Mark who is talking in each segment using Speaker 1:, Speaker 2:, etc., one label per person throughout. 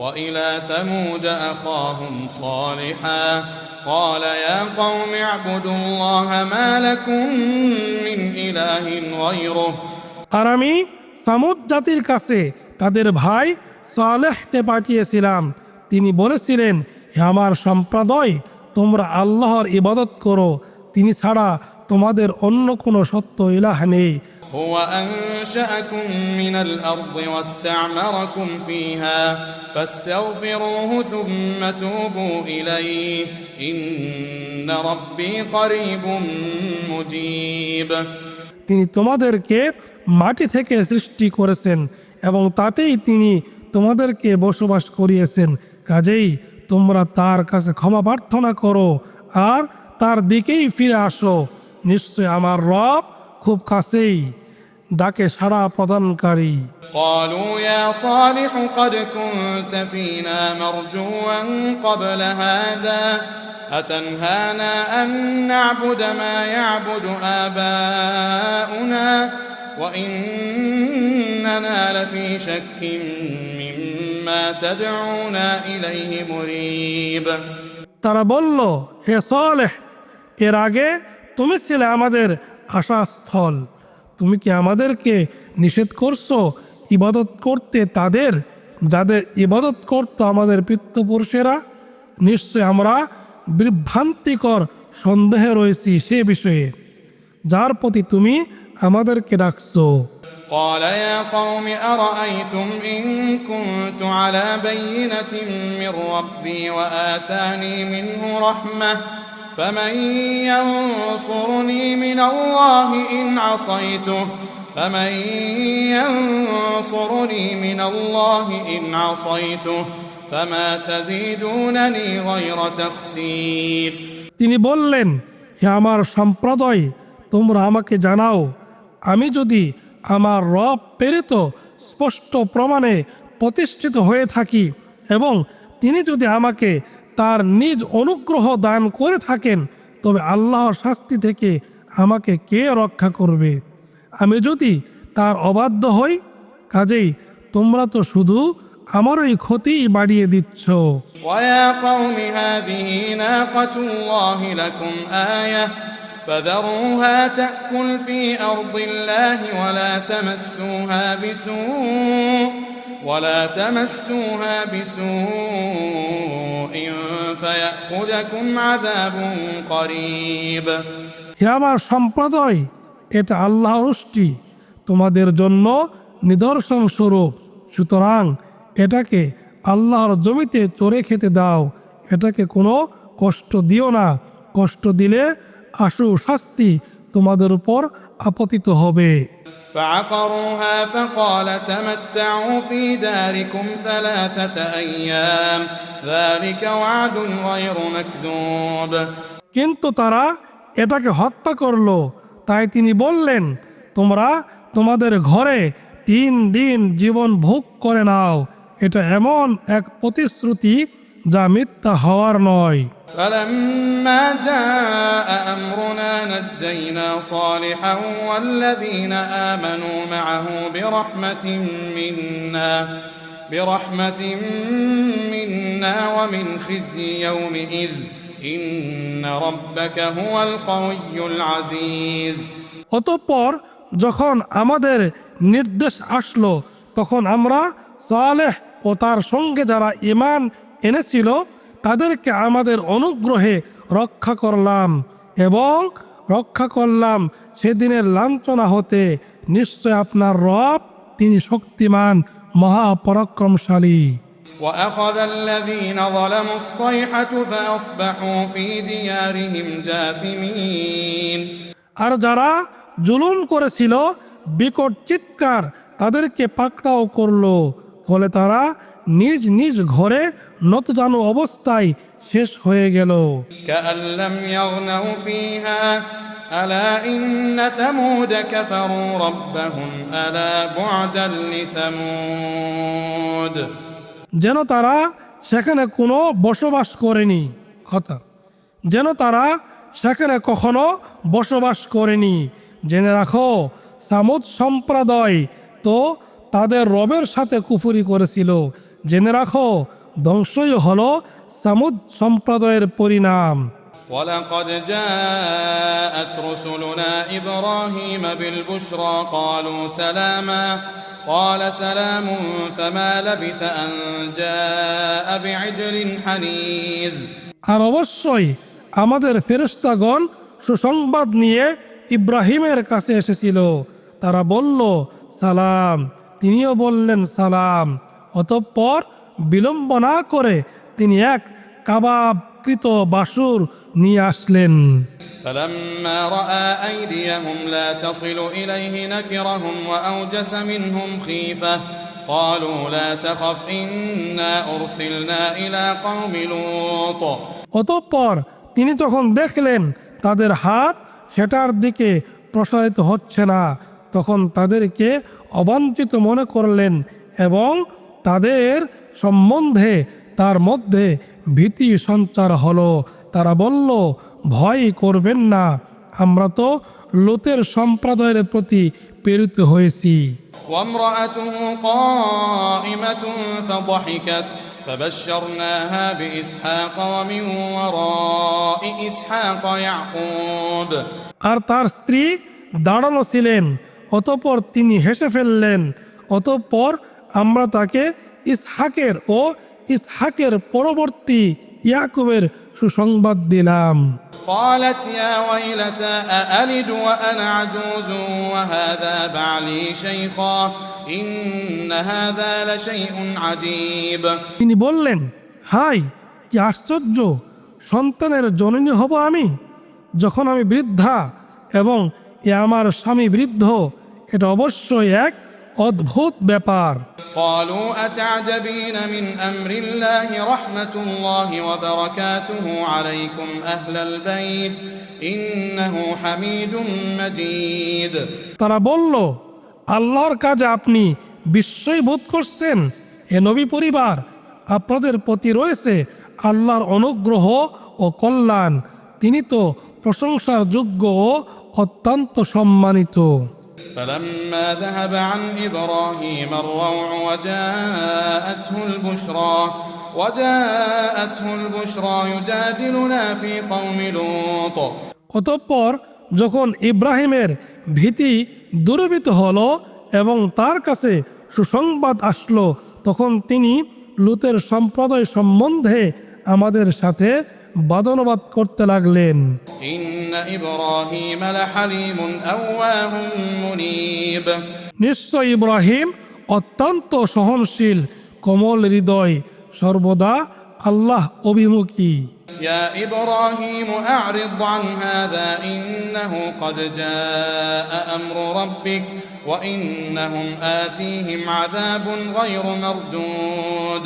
Speaker 1: وإلى ثمود أخاهم صالحا قال يا قوم اعبدوا الله ما لكم من إله غيره
Speaker 2: আর আমি সামুদ জাতির কাছে তাদের ভাই সালেহকে পাঠিয়েছিলাম। তিনি বলেছিলেন, হে আমার সম্প্রদায়, তোমরা আল্লাহর ইবাদত করো, তিনি ছাড়া তোমাদের অন্য কোনো সত্য ইলাহ নেই।
Speaker 1: هو أنشأكم من الأرض واستعمركم فيها فاستغفروه ثم توبوا إليه إن ربي قريب مجيب
Speaker 2: তিনি তোমাদেরকে মাটি থেকে সৃষ্টি করেছেন এবং তাতেই তিনি তোমাদেরকে বসবাস করিয়েছেন। কাজেই তোমরা তার কাছে ক্ষমা প্রার্থনা করো আর তার দিকেই ফিরে আসো। নিশ্চয় আমার রব খুব কাছেই, ডাকে সাড়া প্রদানকারী।
Speaker 1: قالوا يا صالح قد كنت فينا مرجوا قبل هذا أتنهانا أن نعبد ما يعبد آباؤنا وإننا لفي شك مما تدعونا إليه مريب
Speaker 2: তারা বলল, হে সালেহ, এর আগে তুমি ছিলে আমাদের আশাস্থল। তুমি কি আমাদেরকে নিষেধ করছো ইবাদত করতে তাদের, যাদের ইবাদত করত আমাদের পিতৃপুরুষেরা? নিশ্চয় আমরা বিভ্রান্তিকর সন্দেহে রয়েছি সে বিষয়ে, যার প্রতি তুমি আমাদেরকে ডাকছো।
Speaker 1: قال يا قوم أرأيتم إن كنت على بينة من ربي وآتاني منه رحمة فمن ينصرني من الله إن عصيته فمن ينصرني من الله إن عصيته فما تزيدونني غير تخسير
Speaker 2: তিনি বললেন, হে আমার সম্প্রদায়, তোমরা আমাকে জানাও, আমি যদি আমার রব প্রেরিত স্পষ্ট প্রমাণে প্রতিষ্ঠিত হয়ে থাকি এবং তিনি যদি আমাকে তার নিজ অনুগ্রহ দান করে থাকেন, তবে আল্লাহর শাস্তি থেকে আমাকে কে রক্ষা করবে? আমি যদি তার অবাধ্য হই, কাজেই তোমরা তো শুধু আমারই ক্ষতি বাড়িয়ে দিচ্ছ।
Speaker 1: ويا قوم هذه ناقة الله لكم آية فذروها تأكل في أرض الله ولا تمسوها بسوء فيأخذكم عذاب قريب
Speaker 2: হে আমার সম্প্রদায়, এটা আল্লাহর উষ্টি, তোমাদের জন্য নিদর্শন স্বরূপ। সুতরাং এটাকে আল্লাহর জমিতে চরে খেতে দাও, এটাকে কোনো কষ্ট দিও না, কষ্ট দিলে আশু শাস্তি তোমাদের উপর আপতিত হবে।
Speaker 1: فعقروها فقال تمتعوا في داركم 3 أيام ذلك وعد غير مكذوب
Speaker 2: কিন্তু তারা এটাকে হত্যা করলো, তাই তিনি বললেন, তোমরা তোমাদের ঘরে 3 দিন জীবন ভোগ করে নাও, এটা এমন এক প্রতিশ্রুতি যা মিথ্যা হওয়ার নয়।
Speaker 1: فلما جاء أمرنا نجينا صالحا والذين آمنوا معه برحمة منا ومن خزي يومئذ إن ربك هو القوي العزيز
Speaker 2: অতঃপর যখন আমাদের নির্দেশ আসলো, তখন আমরা সালেহ ও তার সঙ্গে যারা ঈমান এনেছিল তাদেরকে আমাদের অনুগ্রহে রক্ষা করলাম এবং রক্ষা করলাম সেদিনের লাঞ্ছনা হতে। নিশ্চয় আপনার রব, তিনি শক্তিমান মহাপরাক্রমশালী।
Speaker 1: وأخذ الذين ظلموا الصيحة فأصبحوا في ديارهم جاثمين
Speaker 2: আর যারা জুলুম করেছিল, বিকট চিৎকার তাদেরকে পাকড়াও করলো, ফলে তারা নিজ নিজ ঘরে নতজানু অবস্থায় শেষ হয়ে গেল।
Speaker 1: كأن لم يغنوا فيها ألا إن ثمود كفروا ربهم ألا بعدا لثمود
Speaker 2: যেন তারা সেখানে কোনো বসবাস করেনি, যেন তারা সেখানে কখনো বসবাস করেনি। জেনে রাখো, সামুদ সম্প্রদায় তো তাদের রবের সাথে কুফরি করেছিল, জেনে রাখো ধ্বংসই হলো সামুদ সম্প্রদায়ের পরিণাম।
Speaker 1: ولقد جاءت رسلنا إبراهيم بالبشرى قالوا سلاما قال سلام فما لبث أن جاء بعجل حنيذ
Speaker 2: আর অবশ্যই আমাদের ফেরেশতাগণ সুসংবাদ নিয়ে ইব্রাহিমের কাছে এসেছিল। তারা বলল সালাম, তিনিও বললেন সালাম। অতঃপর বিলম্ব না করে তিনি এক কাবাবকৃত বাসুর নিয়ে আসলেন।
Speaker 1: فلما رأى أيديهم لا تصل إليه نكرهم وأوجس منهم خيفة قالوا لا تخف إنا أرسلنا إلى قوم لوط
Speaker 2: অতঃপর তিনি তখন দেখলেন তাদের হাত সেটার দিকে প্রসারিত হচ্ছে না, তখন তাদেরকে অবাঞ্ছিত মনে করলেন এবং তাদের সম্বন্ধে তার মধ্যে ভীতি সঞ্চার হলো। তারা বলল, ভয় করবেন না, আমরা তো লূতের সম্প্রদায়ের প্রতি প্রেরিত হয়েছি।
Speaker 1: وامرأته قائمة فضحكت فبشرناها بإسحاق ومن وراء إسحاق يعقوب
Speaker 2: আর তার স্ত্রী দাঁড়ানো ছিলেন, অতঃপর তিনি হেসে ফেললেন। অতঃপর আমরা তাকে ইসহাকের ও ইসহাকের পরবর্তী ইয়াকুবের সুসংবাদ দিলাম।
Speaker 1: قالت يا ويلتى أألد وأنا عجوز وهذا بعلي شيخا إن هذا لشيء عجيب
Speaker 2: তিনি বললেন, হাই কি আশ্চর্য, সন্তানের জননী হব আমি যখন আমি বৃদ্ধা এবং এ আমার স্বামী বৃদ্ধ, এটা অবশ্যই এক অদ্ভুত ব্যাপার।
Speaker 1: قالوا أتعجبين من أمر الله رحمة الله وبركاته عليكم أهل البيت إنه حميد مجيد
Speaker 2: তারা বলল, আল্লাহর কাজে আপনি বিস্ময় বোধ করছেন। হে নবী পরিবার, আপনাদের প্রতি রয়েছে আল্লাহর অনুগ্রহ ও কল্যাণ, তিনি তো প্রশংসার যোগ্য ও অত্যন্ত সম্মানিত।
Speaker 1: فلما ذهب عن إبراهيم الروع وجاءته البشرى يجادلنا في قوم لوط
Speaker 2: অতঃপর যখন ইব্রাহিমের ভীতি দূরীভূত হলো এবং তার কাছে সুসংবাদ আসলো, তখন তিনি লূতের সম্প্রদায় সম্বন্ধে আমাদের সাথে বাদনবাদ করতে লাগলেন।
Speaker 1: إن إبراهيم لحليم أواه منيب
Speaker 2: নিশ্চয় ইব্রাহিম অত্যন্ত সহনশীল, কোমল হৃদয়, সর্বদা আল্লাহ অভিমুখী।
Speaker 1: يا إبراهيم أعرض عن هذا إنه قد جاء أمر ربك وإنهم آتيهم عذاب غير مردود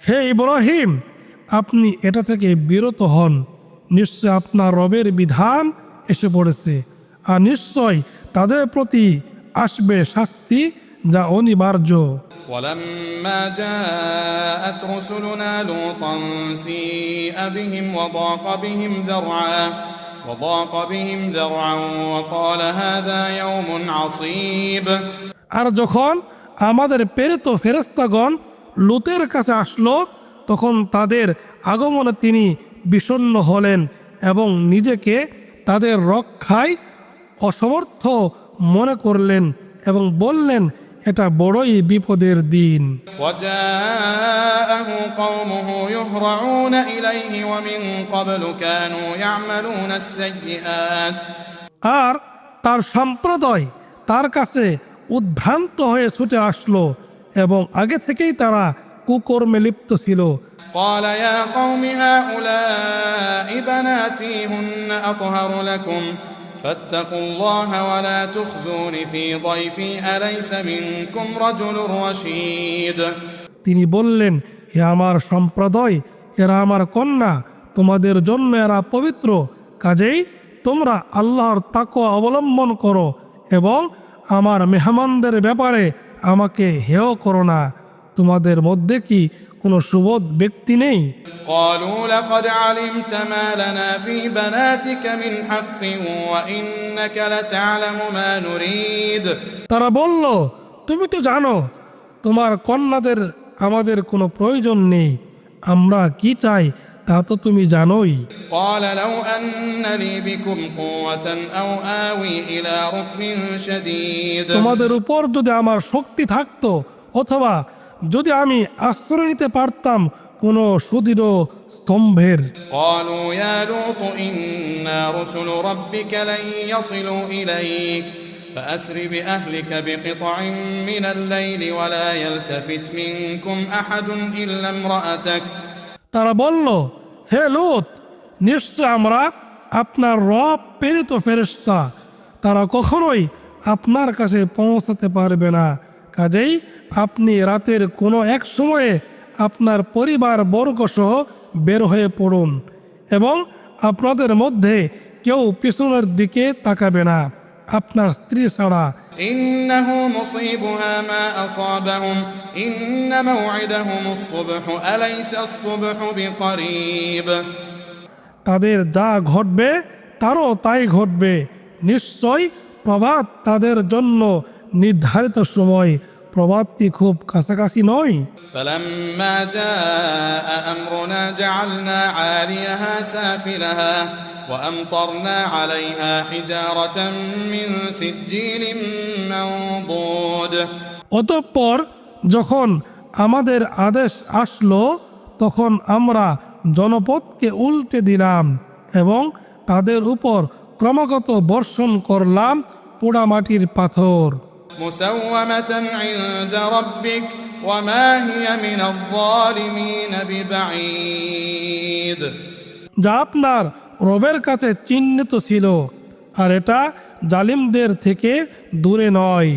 Speaker 2: হে ইব্রাহিম, আপনি এটা থেকে বিরত হন, নিশ্চয় আপনার রবের বিধান এসে পড়েছে, আর নিশ্চয় তাদের প্রতি আসবে শাস্তি যা অনিবার্য।
Speaker 1: ولما جاءت رسلنا لوطا سيء بهم وضاق بهم ذرعا وقال هذا يوم عصيب
Speaker 2: আর যখন আমাদের প্রেরিত ফেরেশতাগণ লূতের কাছে আসলো, তখন তাদের আগমনে তিনি বিষণ্ণ হলেন এবং নিজেকে তাদের রক্ষায় অসমর্থ মনে করলেন এবং বললেন, এটা বড়ই বিপদের দিন।
Speaker 1: وجاءه قومه يهرعون إليه ومن قبل كانوا يعملون السيئات
Speaker 2: আর তার সম্প্রদায় তার কাছে উদ্ভ্রান্ত হয়ে ছুটে আসলো এবং আগে থেকেই তারা কুকর্মে লিপ্ত ছিল।
Speaker 1: قال يا قوم هؤلاء بناتي هن أطهر لكم فاتقوا الله ولا تخزون في ضيفي أليس منكم رجل رشيد
Speaker 2: তিনি বললেন, হে আমার সম্প্রদায়, এরা আমার কন্যা, তোমাদের জন্য এরা পবিত্র, কাজেই তোমরা আল্লাহর তাকওয়া অবলম্বন করো এবং আমার মেহমানদের ব্যাপারে আমাকে হেয় করো না। তোমাদের মধ্যে কি কোনো সুবোধ ব্যক্তি নেই?
Speaker 1: قالوا لقد علمت ما لنا في بناتك من حق وإنك لتعلم ما نريد
Speaker 2: তারা বলল, তুমি তো জানো তোমার কন্যাদের আমাদের কোনো প্রয়োজন নেই। আমরা কি চাই তা তো তুমি জানোই।
Speaker 1: قال لو أن لي بكم قوة أو آوي إلى ركن شديد
Speaker 2: তোমাদের উপর যদি আমার শক্তি থাকতো, অথবা যদি আমি আশ্রয় নিতে পারতাম কোনো সুদৃঢ় স্তম্ভের।
Speaker 1: قالوا يا لوط إنا رسل ربك لن يصلوا إليك فأسر بأهلك بقطع من الليل ولا يلتفت منكم أحد إلا امرأتك
Speaker 2: তারা বলল, হে লূত, নিশ্চয় আমরা আপনার রব প্রেরিত ফেরেশতা, তারা কখনোই আপনার কাছে পৌঁছাতে পারবে না। কাজেই আপনি রাতের কোনো এক সময়ে আপনার পরিবার বর্গ সহ বের হয়ে পড়ুন, এবং আপনাদের মধ্যে কেউ পিছনের দিকে তাকাবে না, আপনার স্ত্রী ছাড়া।
Speaker 1: إنه مصيبها ما أصابهم إن موعدهم الصبح أليس الصبح بقريب
Speaker 2: তাদের যা ঘটবে তারও তাই ঘটবে। নিশ্চয় প্রভাত তাদের জন্য নির্ধারিত সময়, প্রভাতটি খুব কাছাকাছি নয়।
Speaker 1: فلما جاء أمرنا جعلنا عاليها سافلها وأمطرنا عليها حجارة من سجيل منضود
Speaker 2: অতঃপর যখন আমাদের আদেশ আসলো, তখন আমরা জনপদকে উল্টে দিলাম এবং তাদের উপর ক্রমাগত বর্ষণ করলাম পোড়ামাটির পাথর।
Speaker 1: مسومة عند ربك وما هي من الظالمين ببعيد
Speaker 2: যা আপনার রবের কাছে চিহ্নিত ছিল, আর এটা জালিমদের থেকে দূরে নয়।